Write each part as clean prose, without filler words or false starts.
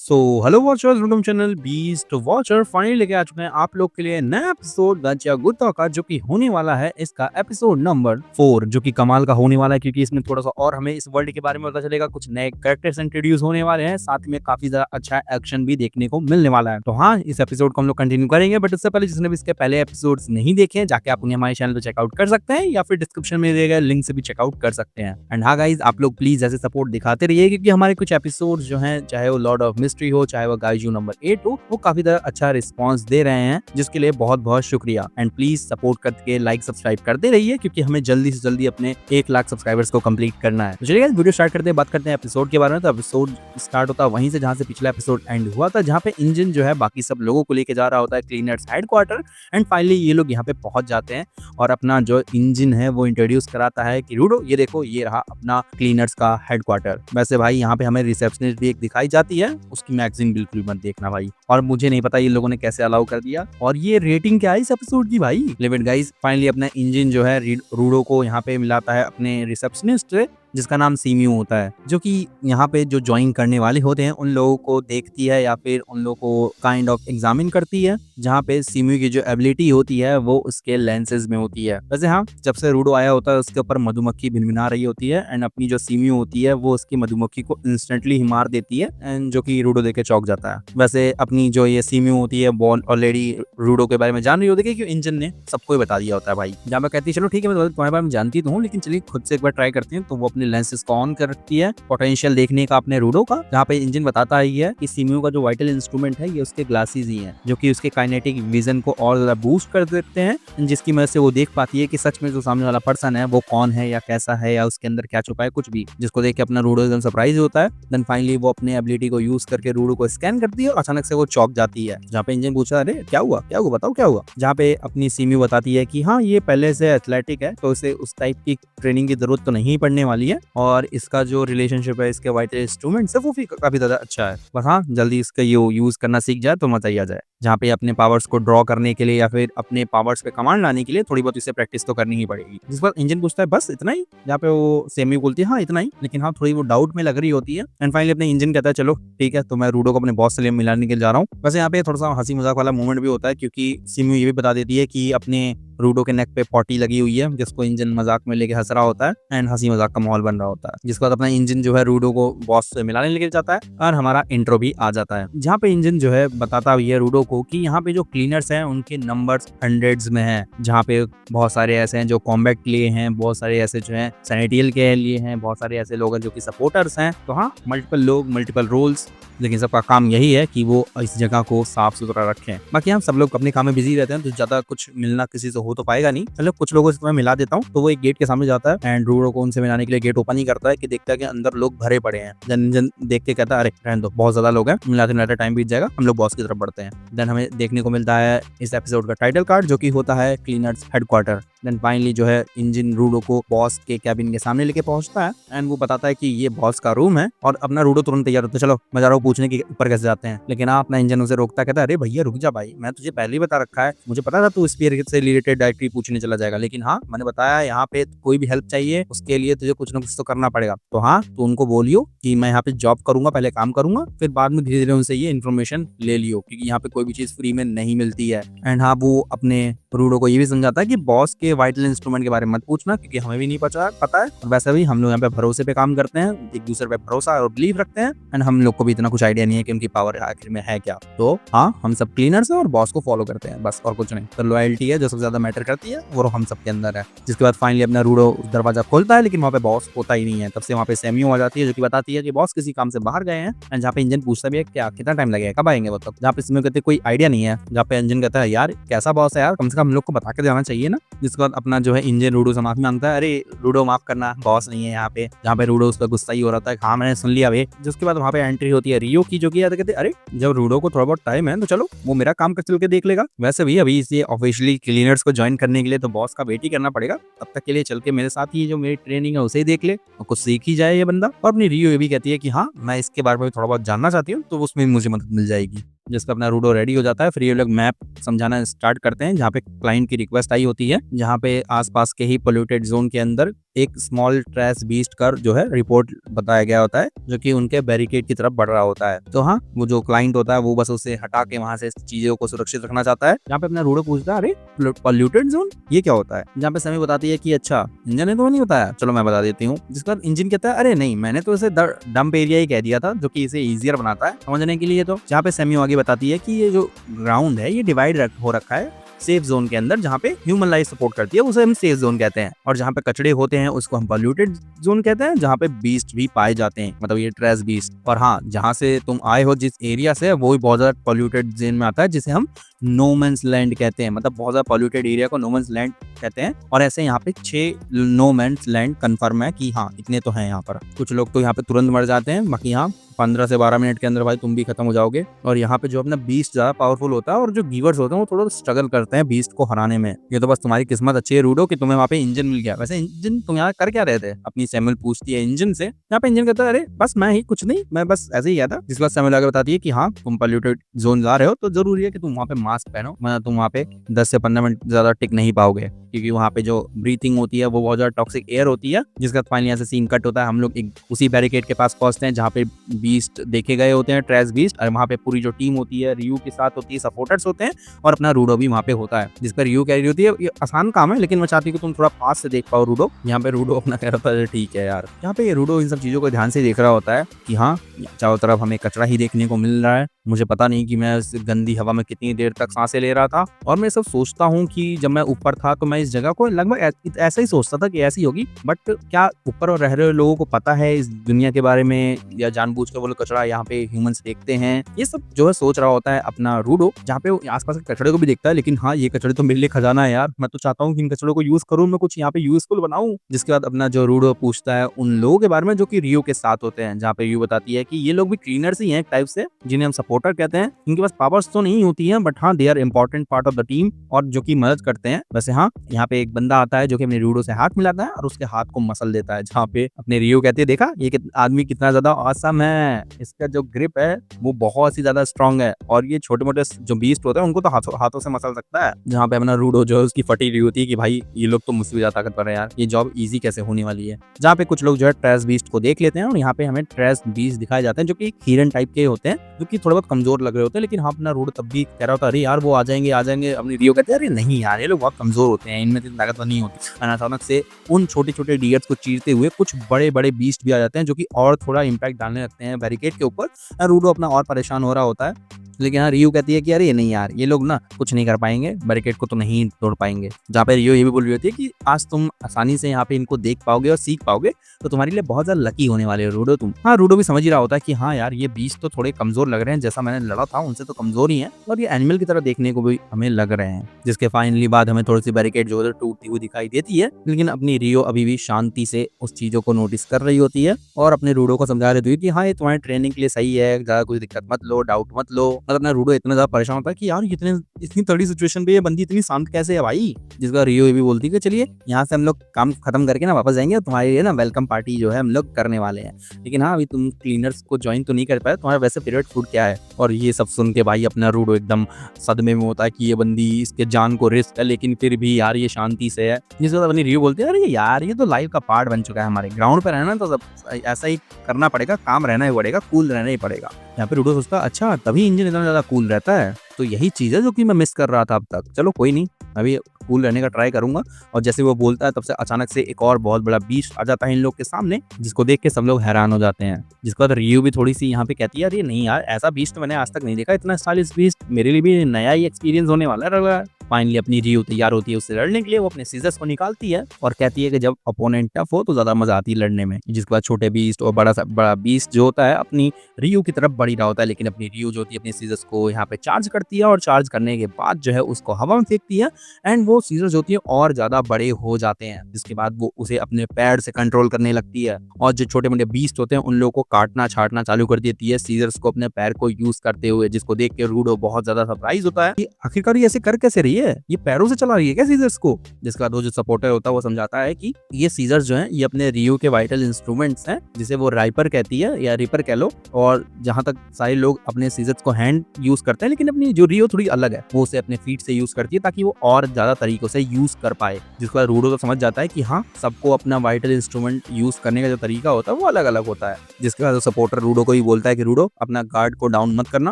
So hello watchers, welcome channel beast watcher finally लेके आ चुके हैं आप लोग के लिए नया एपिसोड गांचा गुत्ता का, जो कि होने वाला है इसका एपिसोड नंबर 4, जो कि कमाल का होने वाला है क्योंकि इसमें थोड़ा सा और हमें इस वर्ल्ड के बारे में पता चलेगा। कुछ नए कैरेक्टर्स इंट्रोड्यूस होने वाले हैं, साथ में काफी ज्यादा अच्छा एक्शन भी देखने को मिलने वाला है। तो हाँ, इस एपिसोड को हम लोग कंटिन्यू करेंगे, बट उससे पहले जिसने भी इसके पहले एपिसोड नहीं देखे जाके आप उन्हें हमारे चैनल पर चेकआउट कर सकते हैं या फिर डिस्क्रिप्शन में दिए गए लिंक से भी चेकआउट कर सकते हैं। एंड हाँ गाइज, आप लोग प्लीज ऐसे सपोर्ट दिखाते रहिए क्योंकि हमारे कुछ एपिसोड जो है, चाहे वो लॉर्ड ऑफ मिस्ट्री हो, चाहे वो गाइजू नंबर 8 हो, वो काफी ज्यादा अच्छा रिस्पांस दे रहे हैं, जिसके लिए बहुत बहुत शुक्रिया। एंड प्लीज सपोर्ट करके लाइक सब्सक्राइब करते रहिए क्योंकि हमें जल्दी से जल्दी अपने 1 लाख सब्सक्राइबर्स को कंप्लीट करना है। तो चलिए गाइस, वीडियो स्टार्ट करते हैं, बात करते हैं एपिसोड के बारे में। तो एपिसोड स्टार्ट होता है वहीं से जहां से पिछला एपिसोड एंड हुआ था, जहां पे इंजन जो है बाकी सब लोगों को लेके जा रहा होता है क्लीनर्स हेडक्वार्टर। एंड फाइनली ये लोग यहाँ पे पहुंच जाते हैं और अपना जो इंजन है वो इंट्रोड्यूस कराता है कि रूडो ये देखो, ये रहा अपना क्लीनर्स का हेडक्वार्टर। वैसे भाई यहाँ पे हमें रिसेप्शनिस्ट भी एक दिखाई जाती है, उसकी मैगजीन बिल्कुल मत देखना भाई, और मुझे नहीं पता ये लोगों ने कैसे अलाउ कर दिया। और ये रेटिंग क्या है इस एपिसोड की भाई। लिमिट गाइस, फाइनली अपना इंजन जो है रूडो को यहाँ पे मिलाता है अपने रिसेप्शनिस्ट से, जिसका नाम सीम्यू होता है, जो कि यहाँ पे जो ज्वाइन करने वाले होते हैं उन लोगों को देखती है या फिर उन लोगों को काइंड ऑफ एग्जामिन करती है, जहाँ पे सीम्यू की जो एबिलिटी होती है वो उसके लेंसेज में होती है। वैसे हाँ, जब से रूडो आया होता है उसके ऊपर मधुमक्खी भिनभिना रही होती है एंड अपनी जो सीम्यू होती है वो उसकी मधुमक्खी को इंस्टेंटली ही मार देती है, एंड जो कि रूडो देख के चौंक जाता है। वैसे अपनी जो ये सीम्यू होती है वो ऑलरेडी रूडो के बारे में जान रही होती है क्योंकि इंजन ने सबको ही बता दिया होता है भाई। जहाँ पे कहती है चलो ठीक है, मैं तुम्हारे बारे में जानती तो हूँ, लेकिन चलिए खुद से एक बार ट्राई करते हैं। तो वो अपने लेंसेज को ऑन कर रखती है पोटेंशियल देखने का अपने रूडो का, जहाँ पे इंजन बताता ही है कि सीम्यू का जो वाइटल इंस्ट्रूमेंट है ये उसके ग्लासेस ही हैं, जो कि उसके काइनेटिक विजन को और ज्यादा बूस्ट कर देते हैं, जिसकी वजह से वो देख पाती है कि सच में जो सामने वाला पर्सन है वो कौन है या कैसा है या उसके अंदर क्या छुपा है, कुछ भी, जिसको देख के अपना रूडो एकदम सरप्राइज होता है। देन फाइनली वो अपने एबिलिटी को यूज करके रूडो को स्कैन करती है और अचानक से वो चौंक जाती है, जहाँ पे इंजन पूछा अरे क्या हुआ बताओ क्या हुआ। जहाँ पे अपनी सीम्यू बताती है कि हाँ, ये पहले से एथलेटिक है तो इसे उस टाइप की ट्रेनिंग की जरूरत तो नहीं पड़ने वाली है, और इसका जो रिलेशनशिप है इसके वाइटल इंस्ट्रूमेंट से वो भी काफी ज्यादा अच्छा है। बस हाँ, जल्दी इसका यूज करना सीख जाए तो मजा ही आ जाए। जहाँ पे अपने पावर्स को ड्रॉ करने के लिए या फिर अपने पावर्स पे कमांड लाने के लिए थोड़ी बहुत इसे प्रैक्टिस तो करनी ही पड़ेगी। जिस पर इंजन पूछता है बस इतना ही, जहाँ पे वो सेमी बोलती है हाँ इतना ही, लेकिन हाँ थोड़ी वो डाउट में लग रही होती है। एंड फाइनली अपने इंजन कहता है चलो ठीक है, तो मैं रूडो को अपने बॉस से मिलाने के लिए जा रहा हूँ। वैसे यहाँ पे थोड़ा सा हंसी मजाक वाला मोमेंट भी होता है क्योंकि सीम्यू ये भी बता देती है कि अपने रूडो के नेक पे पॉटी लगी हुई है, जिसको इंजन मजाक में लेके हंस रहा होता है एंड हंसी मजाक का माहौल बन रहा होता है। जिसके बाद अपना इंजन जो है रूडो को बॉस से मिलाने लेके जाता है और हमारा इंट्रो भी आ जाता है, जहाँ पे इंजन जो है बताता हुआ है रूडो को कि यहाँ पे जो क्लीनर्स हैं उनके नंबर्स हंड्रेड्स में हैं, जहाँ पे बहुत सारे ऐसे हैं जो कॉम्बैट के लिए हैं, बहुत सारे ऐसे जो है सैनिटरियल के लिए हैं, बहुत सारे ऐसे लोग हैं जो कि सपोर्टर्स हैं। तो हाँ, मल्टीपल लोग, मल्टीपल रोल्स, लेकिन सबका काम यही है कि वो इस जगह को साफ सुथरा रखें। बाकी हम सब लोग अपने काम में बिजी रहते हैं तो ज्यादा कुछ मिलना किसी से हो तो पाएगा नहीं। चलो कुछ लोगों से मैं मिला देता हूँ। तो वो एक गेट के सामने जाता है एंड रूडो को उनसे मिलाने के लिए गेट ओपन ही करता है कि देखता है कि अंदर लोग भरे पड़े हैं। जन देख के कहता है अरे रहने दो, बहुत ज्यादा लोग हैं, मिलाते मिलाते टाइम बीत जाएगा, हम लोग बॉस की तरफ बढ़ते हैं। देन हमें देखने को मिलता है इस एपिसोड का टाइटल कार्ड, जो कि होता है क्लीनर्स हेडक्वार्टर। देन फाइनली जो है इंजन रूडो को बॉस के कैबिन के सामने लेके पहुंचता है एंड वो बताता है कि ये बॉस का रूम है, और अपना रूडो तुरंत तैयार होता है, चलो मैं जा रहा हूँ पूछने के ऊपर कैसे जाते हैं। लेकिन आप अपना इंजन उसे रोकता है, कहता है अरे भैया रुक जा भाई, मैं तुझे पहले ही बता रखा है, मुझे पता था तू स्पीयर से रिलेटेड डायरेक्टली पूछने चला जाएगा, लेकिन हाँ मैंने बताया यहाँ पे कोई भी हेल्प चाहिए उसके लिए तुझे कुछ ना कुछ तो करना पड़ेगा। तो हाँ, तो उनको बोलियो कि मैं यहाँ पे जॉब करूंगा, पहले काम करूंगा, फिर बाद में धीरे धीरे उनसे ये इन्फॉर्मेशन ले लियो, क्योंकि यहाँ पे कोई भी चीज फ्री में नहीं मिलती है। एंड हाँ, वो अपने रूडो को ये भी समझाता है कि बॉस के वाइटल इंस्ट्रूमेंट के बारे में मत पूछना क्योंकि हमें भी नहीं पता है, और वैसे भी हम लोग यहाँ पे भरोसे पे काम करते हैं, एक दूसरे पे भरोसा और बिलीव रखते हैं, एंड हम लोग को भी इतना कुछ आइडिया नहीं है कि उनकी पावर आखिर में है क्या। तो हाँ, हम सब क्लीनर्स हैं और बॉस को फॉलो करते हैं, बस और कुछ नहीं। तो लॉयल्टी है जो सबसे ज्यादा मैटर करती है, वो हम सबके अंदर है। जिसके बाद फाइनली अपना रूडो दरवाजा खोलता है, लेकिन वहाँ पे बॉस होता ही नहीं है। तब से वहाँ पे सेमियो आ जाती है जो कि बताती है कि बॉस किसी काम से बाहर गए हैं, एंड जहाँ पे इंजन पूछता भी है क्या कितना टाइम लगेगा, कब आएंगे, मतलब जहाँ पे सेमियो कहते कोई आइडिया नहीं है, जहाँ पे इंजन कहता है यार कैसा बॉस है यार, कम से कम हम लोग को बता के जाना चाहिए ना। जिसके बाद अपना जो है इंजन रूडो से माफी मांगता है, अरे रूडो माफ करना, बॉस नहीं है यहाँ पे, जहाँ पे रूडो उस पर गुस्सा ही हो रहा था, हाँ मैंने सुन लिया भाई। जिसके बाद वहाँ पे एंट्री होती है रियो की, जो कि कहते अरे जब रूडो को थोड़ा बहुत टाइम है तो चलो वो मेरा काम कर चल के देख लेगा। वैसे भी अभी इसे ऑफिशियली क्लीनर्स को ज्वाइन करने के लिए तो बॉस का वेट ही करना पड़ेगा, तब तक के लिए चल के मेरे साथ ही जो मेरी ट्रेनिंग है उसे ही देख ले और कुछ सीख ही जाए ये बंदा। और अपनी रियो ये भी कहती है कि हाँ मैं इसके बारे में थोड़ा बहुत जानना चाहती हूँ, तो उसमें मुझे मदद मिल जाएगी। जिसका अपना रूडो रेडी हो जाता है, फिर ये लोग मैप समझाना स्टार्ट करते हैं, जहाँ पे क्लाइंट की रिक्वेस्ट आई होती है, जहाँ पे आसपास के ही पोल्यूटेड जोन के अंदर एक स्मॉल ट्रैश बीस्ट का जो है रिपोर्ट बताया गया होता है, जो कि उनके बैरिकेड की तरफ बढ़ रहा होता है। तो हाँ, वो जो क्लाइंट होता है वो बस उसे हटा के वहां से चीजों को सुरक्षित रखना चाहता है। जहाँ पे अपना रूडो पूछता है, अरे पॉल्यूटेड जोन ये क्या होता है? जहाँ पे सैमी बताती है कि अच्छा इंजन ने तो नहीं बताया, चलो मैं बता देती हूँ। जिसके बाद इंजन कहता है अरे नहीं, मैंने तो इसे डंप एरिया ही कह दिया था, जो कि इसे इजियर बनाता है समझने के लिए। तो जहाँ पे सैमी आगे बताती है कि ये जो ग्राउंड है ये डिवाइड हो रखा है सेफ जोन के अंदर, जहाँ पे ह्यूमन लाइफ सपोर्ट करती है उसे हम सेफ जोन कहते हैं, और जहाँ पे कचड़े होते हैं उसको हम पॉल्यूटेड जोन कहते हैं, जहाँ पे बीस्ट भी पाए जाते हैं, मतलब ये ट्रैश बीस्ट। और हाँ, जहाँ से तुम आए हो जिस एरिया से, वो भी बहुत ज्यादा पॉल्यूटेड जोन में आता है, जिसे हम नो मैंस लैंड कहते हैं, मतलब बहुत ज्यादा पॉल्यूटेड एरिया को नो मैंस लैंड कहते हैं। और ऐसे यहाँ पे 6 नो मैंस लैंड कंफर्म है कि हाँ इतने तो हैं यहाँ पर। कुछ लोग तो यहाँ पे तुरंत मर जाते हैं, बाकी यहाँ 15 से 12 मिनट के अंदर भाई तुम भी खत्म हो जाओगे। और यहाँ पे जो अपना बीस्ट ज्यादा पावरफुल होता है और जो गिवर्स होते हैं वो थोड़ा स्ट्रगल करते हैं बीस्ट को हराने में। ये तो बस तुम्हारी किस्मत अच्छी है रूडो कि तुम्हें वहाँ पे इंजन मिल गया। वैसे इंजन तुम यहाँ कर क्या रहे थे? अपनी सैमुअल पूछती है इंजन से। यहाँ पे इंजन कहता है अरे बस मैं ही, कुछ नहीं, मैं बस ऐसे ही गया था। जिसके बाद सैमुअल आगे बताती है कि हाँ तुम पॉल्यूटेड जोन जा रहे हो तो जरूरी है कि तुम वहाँ पे मास्क पहनो, वरना तुम वहाँ पे 10 से 15 मिनट ज्यादा टिक नहीं पाओगे, क्योंकि वहाँ पे जो ब्रीथिंग होती है वो बहुत ज्यादा टॉक्सिक एयर होती है। जिसका फाइनली यहाँ से सीन कट होता है, हम लोग उसी बैरिकेड के पास पहुंचते हैं जहाँ पे बीस्ट देखे गए होते हैं, ट्रैश बीस्ट। और वहाँ पे पूरी जो टीम होती है रियू के साथ होती है, सपोर्टर्स होते हैं, और अपना रूडो भी वहाँ पे होता है। जिस पर रियू कह रही होती है ये आसान काम है, लेकिन मैं चाहती हूँ कि तुम थोड़ा पास से देख पाओ रूडो। यहाँ पे रूडो अपना कह रहा था ठीक है यार। यहाँ पे रूडो इन सब चीजों को ध्यान से देख रहा होता है कि हाँ चारों तरफ हमें कचरा ही देखने को मिल रहा है, मुझे पता नहीं कि मैं इस गंदी हवा में कितनी देर तक सांसें ले रहा था। और मैं सब सोचता हूँ कि जब मैं ऊपर था तो मैं इस जगह को लगभग ऐसा ही सोचता था कि ऐसी होगी, बट क्या ऊपर रह रहे लोगों को पता है इस दुनिया के बारे में, या जानबूझ कर वो लोग कचरा यहाँ पे ह्यूमंस देखते हैं? ये सब जो है सोच रहा होता है अपना रूडो, जहाँ पे आसपास के कचड़े को भी देखता है। लेकिन हाँ, ये कचड़े तो मेरे लिए खजाना है यार, मैं तो चाहता हूँ कि इन कचड़ों को यूज करूँ, मैं कुछ यहाँ पे यूजफुल बनाऊं। जिसके बाद अपना जो रूडो पूछता है उन लोगों के बारे में जो कि रियो के साथ होते हैं, जहाँ पे रियो बताती है कि ये लोग भी क्लीनर्स ही हैं एक टाइप से, जिन्हें हम सपोर्टर कहते हैं। इनके पास पावर्स तो नहीं होती हैं, बट हाँ they are important part of the team, और जो कि मदद करते हैं। वैसे हाँ, यहाँ पे एक बंदा आता है जो कि अपने रूडो से हाथ मिलाता है और उसके हाथ को मसल देता है, जहाँ पे अपने रियो कहते हैं देखा ये आदमी कितना ज्यादा ऑसम है, इसका जो ग्रिप है वो बहुत ही ज्यादा स्ट्रांग है, और ये छोटे मोटे जो बीस्ट होते हैं उनको तो हाथों से मसल सकता है। जहाँ पे अपना रूडो जो है उसकी फटी रही होती है कि भाई ये लोग तो मुझसे भी ज्यादा ताकतवर है यार, ये जॉब इजी कैसे होने वाली है। जहाँ पे कुछ लोग जो है ट्रैश बीस्ट को देख लेते हैं, और यहाँ पे हमें ट्रैश बीस्ट दिखाए जाते हैं जो कि हिरन टाइप के होते हैं, जो कि थोड़ा बहुत कमजोर लग रहे होते हैं। लेकिन हाँ, अपना रूडो तब भी कह रहा होता है अरे यार वो आ जाएंगे आ जाएंगे। अपनी रियो कहते हैं अरे नहीं यार, ये लोग बहुत कमजोर होते हैं, इनमें इतनी ताकत नहीं होती। अचानक से उन छोटे छोटे डियर्स को चीरते हुए कुछ बड़े बड़े बीस्ट भी आ जाते हैं, जो कि और थोड़ा इंपैक्ट डालने लगते हैं बैरिकेड के ऊपर। रूडो अपना और परेशान हो रहा होता है। लेकिन हाँ, रियो कहती है कि अरे नहीं यार, ये लोग ना कुछ नहीं कर पाएंगे, बैरिकेड को तो नहीं तोड़ पाएंगे। जहाँ पे रियो ये भी बोल रही होती है कि आज तुम आसानी से यहाँ पे इनको देख पाओगे और सीख पाओगे, तो तुम्हारे लिए बहुत ज्यादा लकी होने वाले हो रूडो तुम। हाँ, रूडो भी समझ ही रहा होता है कि हाँ यार ये बीस्ट तो थोड़े कमजोर लग रहे हैं, जैसा मैंने लड़ा था उनसे तो कमजोर ही है, और ये एनिमल की तरह देखने को भी हमें लग रहे हैं। जिसके फाइनली बाद हमें थोड़ी सी बैरिकेड जो है टूटती हुई दिखाई देती है, लेकिन अपनी रियो अभी भी शांति से उस चीजों को नोटिस कर रही होती है, और अपने रूडो को समझा रही होती है कि हाँ ये तुम्हारी ट्रेनिंग के लिए सही है, ज्यादा कुछ दिक्कत मत लो, डाउट मत लो। मतलब अपना रूडो इतना परेशान होता है कि यार इतनी तगड़ी सिचुएशन पे ये बंदी इतनी शांत कैसे है भाई। जिसका रियो ये भी बोलती है कि चलिए यहाँ से हम लोग काम खत्म करके ना वापस जाएंगे, तुम्हारे लिए ना वेलकम पार्टी जो है हम लोग करने वाले हैं। लेकिन हाँ, अभी तुम क्लीनर्स को ज्वाइन तो नहीं कर पाए, तुम्हारा वैसे फेवरेट फूड क्या है? और ये सब सुन के भाई अपना रूडो एकदम सदमे में होता है कि ये बंदी, इसके जान को रिस्क है, लेकिन फिर भी यार ये शांति से है। जिसके बाद अपनी रियो बोलती है अरे यार ये तो लाइफ का पार्ट बन चुका है, हमारे ग्राउंड पे रहना तो सब ऐसा ही करना पड़ेगा, काम रहना ही पड़ेगा, कूल रहना ही पड़ेगा। यहाँ पे रूडो सोचता अच्छा तभी इंजन इतना ज्यादा कूल रहता है, तो यही चीज है जो कि मैं मिस कर रहा था अब तक। चलो कोई नहीं, अभी कूल रहने का ट्राई करूंगा। और जैसे वो बोलता है तब से अचानक से एक और बहुत बड़ा बीस्ट आ जाता है इन लोग के सामने, जिसको देख के सब लोग हैरान हो जाते हैं। जिसके बाद रियो भी थोड़ी सी यहाँ पे कहती है अरे नहीं यार, ऐसा बीस्ट मैंने आज तक नहीं देखा, इतना स्टाइलिश बीस्ट, मेरे लिए भी नया ही एक्सपीरियंस होने वाला है। फाइनली अपनी रियो तैयार होती है उससे लड़ने के लिए, वो अपने सीजर्स को निकालती है और कहती है कि जब अपोनेंट टफ हो तो ज्यादा मजा आती है लड़ने में। जिसके बाद छोटे बीस्ट और बड़ा बीस्ट जो होता है अपनी रियो की तरफ बढ़ ही रहा होता है, लेकिन अपनी रियो जो होती है अपने सीजर्स को यहाँ पे चार्ज करती है, और चार्ज करने के बाद जो है उसको हवा में फेंकती है, एंड वो सीजर्स होती है और ज्यादा बड़े हो जाते हैं। जिसके बाद वो उसे अपने पैर से कंट्रोल करने लगती है, और जो छोटे मोटे बीस्ट होते हैं उन लोगों को काटना छाटना चालू कर देती है सीजर्स को अपने पैर को यूज करते हुए। जिसको देख के रूडो बहुत ज्यादा सरप्राइज होता है कि आखिरकार ये ऐसे कर कैसे रही है, है, ये पैरों से चला रही है क्या सीजर्स को? जिसके बाद वो जो सपोर्टर होता है वो समझाता है कि ये सीजर्स जो हैं ये अपने रियो के वाइटल इंस्ट्रूमेंट्स हैं, जिसे वो राइपर कहती है या रिपर कह लो। और जहां तक सारे लोग अपने सीजर्स को हैंड यूज करते हैं, लेकिन अपनी जो रियो थोड़ी अलग है, वो उसे अपने फीट से यूज करती है ताकि वो और ज्यादा तरीकों से यूज कर पाए। जिसके बाद रूडो तो समझ जाता है कि हाँ, सबको अपना वाइटल इंस्ट्रूमेंट यूज करने का जो तरीका होता है वो अलग अलग होता है। जिसके बाद सपोर्टर रूडो को ही बोलता है कि रूडो, अपना गार्ड को डाउन मत करना,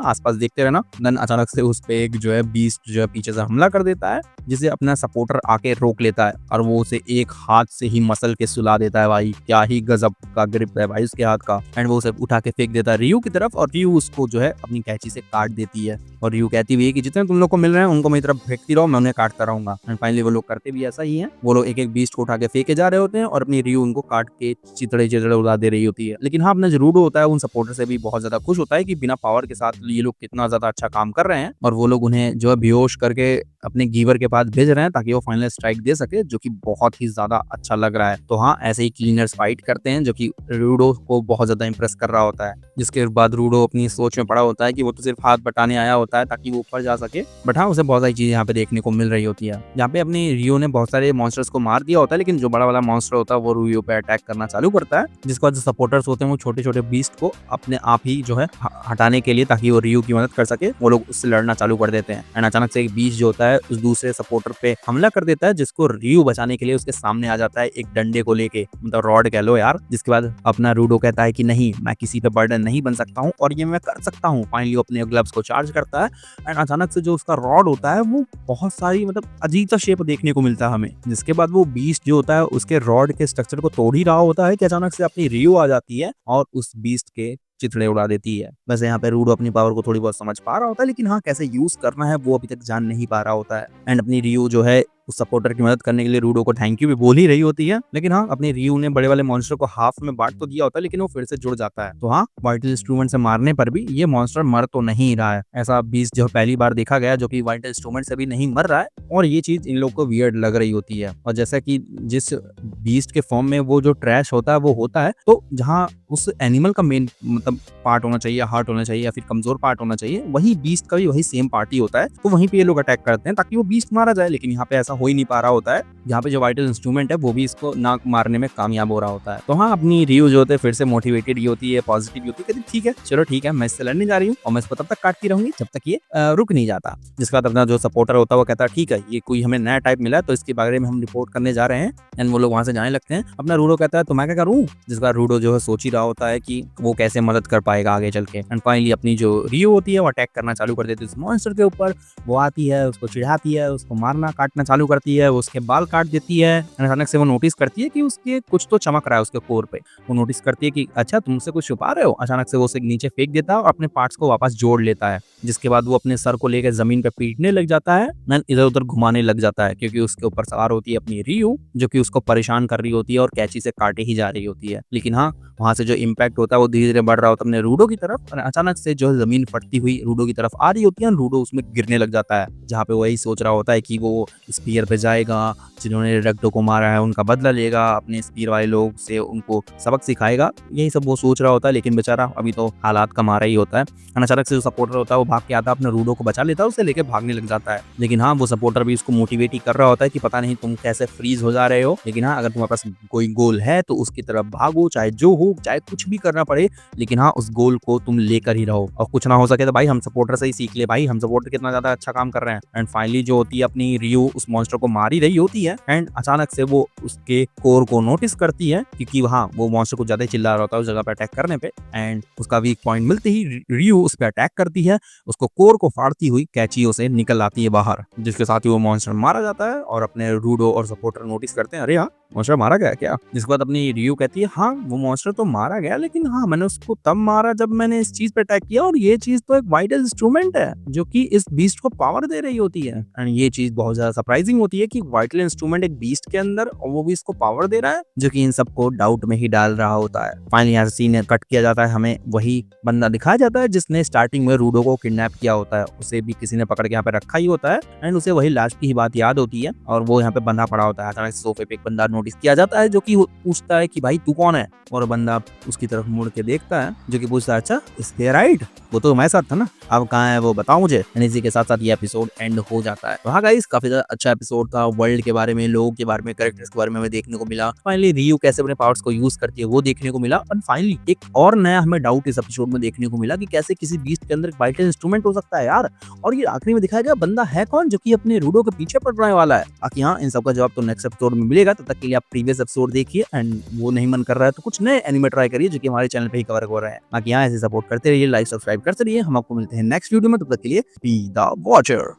आसपास देखते रहना। देन अचानक से उस पे एक जो है बीस्ट जो है पीछे से हमला कर देता है, जिसे अपना सपोर्टर आके रोक लेता है और वो उसे एक हाथ से ही मसल के सुला देता है। भाई क्या ही गजब का ग्रिप है भाई उसके हाथ का। एंड वो उसे उठा के फेंक देता है रियो की तरफ और रियो उसको जो है अपनी कैंची से काट देती है। और रियो कहती हुई है कि जितने तुम लोग को मिल रहे हैं उनको मेरी तरफ फेंकती रहो, मैं उन्हें काटता रहूंगा। एंड फाइनली वो लोग करते भी ऐसा ही है। वो लोग एक एक बीस्ट को उठा के फेंके जा रहे होते हैं और अपनी रियो उनको काट के चितड़े चितड़े उड़ा दे रही होती है। लेकिन हाँ, अपना जो रूडो होता है उन सपोर्टर से भी बहुत ज्यादा खुश होता है कि बिना पावर के साथ ये लोग कितना ज्यादा अच्छा काम कर रहे हैं और वो लोग उन्हें जो है बेहोश करके अपने गीवर के पास भेज रहे हैं ताकि वो फाइनल स्ट्राइक दे सके, जो कि बहुत ही ज्यादा अच्छा लग रहा है। तो हाँ, ऐसे ही क्लीनर्स फाइट करते हैं जो कि रूडो को बहुत ज्यादा इंप्रेस कर रहा होता है। जिसके बाद रूडो अपनी सोच में पड़ा होता है कि वो तो सिर्फ हाथ बटाने आया होता है ताकि वो ऊपर जा सके, बट हाँ, उसे बहुत सारी चीजें यहाँ पे देखने को मिल रही होती है। यहाँ पे अपनी रियो ने बहुत सारे मॉन्स्टर्स को मार दिया होता है, लेकिन जो बड़ा वाला मॉन्स्टर होता है वो रियो पे अटैक करना चालू करता है। जिसके बाद जो सपोर्टर्स होते हैं वो छोटे छोटे बीस्ट को अपने आप ही जो है हटाने के लिए, ताकि वो रियो की मदद कर सके, वो लोग उससे लड़ना चालू कर देते हैं। एंड अचानक से एक बीस्ट जो होता है उस दूसरे सपोर्टर पे हमला कर देता है, जिसको रियो बचाने के लिए उसके सामने आ जाता है एक डंडे को लेके, मतलब रॉड कह लो यार। जिसके बाद अपना रूडो कहता है कि नहीं, मैं किसी पे बर्डन नहीं बन सकता हूँ और ये मैं कर सकता हूँ। फाइनली अपने ग्लव्स को चार्ज करता है एंड अचानक से जो उसका रॉड होता है वो बहुत सारी मतलब अजीब सा शेप देखने को मिलता है हमें। जिसके बाद वो बीस्ट जो होता है उसके रॉड के स्ट्रक्चर को तोड़ ही रहा होता है कि अचानक से अपनी रियो आ जाती है और उस बीस्ट के चिथड़े उड़ा देती है। वैसे यहाँ पे रूडो अपनी पावर को थोड़ी बहुत समझ पा रहा होता है, लेकिन हाँ, कैसे यूज करना है वो अभी तक जान नहीं पा रहा होता है। एंड अपनी रियो जो है उस सपोर्टर की मदद करने के लिए रूडो को थैंक यू भी बोल ही रही होती है, लेकिन हाँ, अपनी रियो ने बड़े वाले मॉन्स्टर को हाफ में बांट तो दिया होता है, लेकिन वो फिर से जुड़ जाता है। तो हाँ, वाइटल इंस्ट्रूमेंट से मारने पर भी ये मॉन्स्टर मर तो नहीं रहा है। ऐसा बीस्ट जो पहली बार देखा गया जो कि वाइटल इंस्ट्रूमेंट से भी नहीं मर रहा है, और ये चीज इन लोग को वियर्ड लग रही होती है। और जैसा कि जिस बीस्ट के फॉर्म में वो जो ट्रैश होता है वो होता है, तो जहाँ उस एनिमल का मेन मतलब पार्ट होना चाहिए, हार्ट होना चाहिए या फिर कमजोर पार्ट होना चाहिए, वही बीस्ट का भी वही सेम पार्ट ही होता है। तो वहीं पे ये लोग अटैक करते हैं ताकि वो बीस्ट मारा जाए, लेकिन यहाँ पे ऐसा हो ही नहीं पा रहा होता है। यहाँ पे जो वाइटल इंस्ट्रूमेंट है वो भी इसको ना मारने में कामयाब हो रहा होता है। तो हाँ, अपनी रियो जो होते हैं फिर से मोटिवेटेड ही होती है, पॉजिटिव होती है, कहती ठीक है, चलो ठीक है, मैं इससे लड़ने जा रही हूँ और मैं इसको तब तक काटती रहूंगी जब तक ये रुक नहीं जाता। जिसके बाद अपना जो सपोर्टर होता है वो कहता है ठीक है, ये कोई हमें नया टाइप मिला है तो इसके बारे में हम रिपोर्ट करने जा रहे हैं। एंड वो लोग वहां से जाने लगते हैं। अपना रूडो कहता है तो मैं क्या करूँ। जिसके बाद रूडो जो है सोच ही रहा होता है कि वो कैसे मदद कर पाएगा आगे चल के। एंड फाइनली अपनी जो रियो होती है वो अटैक करना चालू कर देती है उस मॉन्स्टर के ऊपर। वो आती है, उसको चिढ़ाती है, उसको मारना काटना चालू करती है, वो उसके बाल काट देती है। अचानक से वो नोटिस करती है कि उसके कुछ तो चमक रहा है उसके कोर पे। वो नोटिस करती है कि अच्छा, तुमसे कुछ छुपा रहे हो। अचानक से वो उसे नीचे फेंक देता है और अपने पार्ट्स को वापस जोड़ लेता है। जिसके बाद वो अपने सर को लेकर जमीन पे पीटने लग जाता है, इधर उधर घुमाने लग जाता है, क्योंकि उसके ऊपर सवार होती है अपनी रियो जो कि उसको परेशान कर रही होती है और कैंची से काटे ही जा रही होती है। लेकिन हाँ, वहां से जो इम्पैक्ट होता है वो धीरे धीरे बढ़ रहा होता है अपने रूडो की तरफ, और अचानक से जो जमीन फटती हुई रूडो की तरफ आ रही होती है, रूडो उसमें गिरने लग जाता है। जहाँ पे वही सोच रहा होता है कि वो स्पीयर पे जाएगा, जिन्होंने रक्टो को मारा है उनका बदला लेगा, अपने स्पीयर वाले लोग से उनको सबक सिखाएगा, यही सब वो सोच रहा होता है। लेकिन बेचारा अभी तो हालात का मारा ही होता है। अचानक से जो सपोर्टर होता है वो भाग के आता है, अपने रूडो को बचा लेता है, उसे लेके भागने लग जाता है। लेकिन हाँ, वो सपोर्टर भी उसको मोटिवेट ही कर रहा होता है कि पता नहीं तुम कैसे फ्रीज हो जा रहे हो, लेकिन हाँ, अगर तुम्हारे पास कोई गोल है तो उसकी तरफ भागो, चाहे जो हो, चाहे कुछ भी करना पड़े, लेकिन हाँ, उस गोल को तुम लेकर ही रहो। और कुछ ना हो सके तो भाई हम सपोर्टर से ही सीख ले, भाई हम सपोर्टर कितना ज्यादा अच्छा काम कर रहे हैं। एंड फाइनली जो होती है अपनी रियो उस मॉन्स्टर को मार ही रही होती है, एंड अचानक से वो उसके कोर को नोटिस करती है, क्योंकि वहाँ वो मॉन्स्टर को ज्यादा चिल्ला रहा होता है उस जगह पे अटैक करने पे। एंड उसका वीक पॉइंट मिलते ही रियो उस पर अटैक करती है, उसको कोर को फाड़ती हुई कैंचियों से निकल आती है बाहर, जिसके साथ ही वो मॉन्स्टर मारा जाता है। और अपने रूडो और सपोर्टर नोटिस करते हैं, अरे हाँ, मॉन्स्टर मारा गया क्या। जिसके बाद अपनी रियो कहती है हाँ, वो मॉन्स्टर तो मारा गया, लेकिन हाँ, मैंने उसको तब मारा जब मैंने इस चीज पे अटैक किया, और ये चीज तो एक वाइटल इंस्ट्रूमेंट है जो कि इस बीस्ट को पावर दे रही होती है। एंड ये चीज बहुत ज्यादा सरप्राइजिंग रिवीलिंग होती है कि वाइटल इंस्ट्रूमेंट एक बीस्ट के अंदर और वो भी इसको पावर दे रहा है जो कि इन सबको डाउट में ही डाल रहा होता है। फाइनली यहाँ से सीन कट किया जाता है, हमें वही बंदा दिखाया जाता है जिसने स्टार्टिंग में रूडो को किडनैप किया होता है। उसे भी किसी ने पकड़ के यहाँ पे रखा ही होता है एंड उसे वही लास्ट की ही बात याद होती है और वो यहाँ पे बंधा पड़ा होता है। अचानक सोफे पे एक बंदा नोटिस किया जाता है जो कि पूछता है कि भाई तू कौन है, और बंदा उसकी तरफ मुड़ के देखता है जो कि पूछता है अच्छा इसके राइट, वो तो हमारे साथ था ना, अब कहाँ है वो बताओ मुझे। इसी के साथ साथ ये एपिसोड एंड हो जाता है। तो हाँ गाइस, काफी ज्यादा अच्छा एपिसोड था। वर्ल्ड के बारे में, लोगों के बारे में, कैरेक्टर्स के बारे में हमें देखने को मिला। फाइनली रियू कैसे अपने पावर्स को यूज करती है वो देखने को मिला। और फाइनली एक और नया हमें डाउट इस एपिसोड में देखने को मिला कि कैसे किसी बीस्ट के अंदर वाइटल इंस्ट्रूमेंट हो सकता है यार। और ये आखिरी में दिखाया गया बंदा है कौन जो कि अपने रूडो के पीछे पड़ने वाला है। बाकी हाँ, इन सबका जवाब तो नेक्स्ट एपिसोड में मिलेगा। तब तक के लिए आप प्रीवियस एपिसोड देखिए एंड वो नहीं मन कर रहा है तो कुछ नए एनिमे ट्राई करिए जो कि हमारे चैनल पे ही कवर हो रहे हैं। बाकी यहाँ ऐसे सपोर्ट करते रहिए, लाइक सब्सक्राइब करते रहिए। हम आपको मिलते हैं नेक्स्ट वीडियो में, तब तक के लिए बी द वॉचर।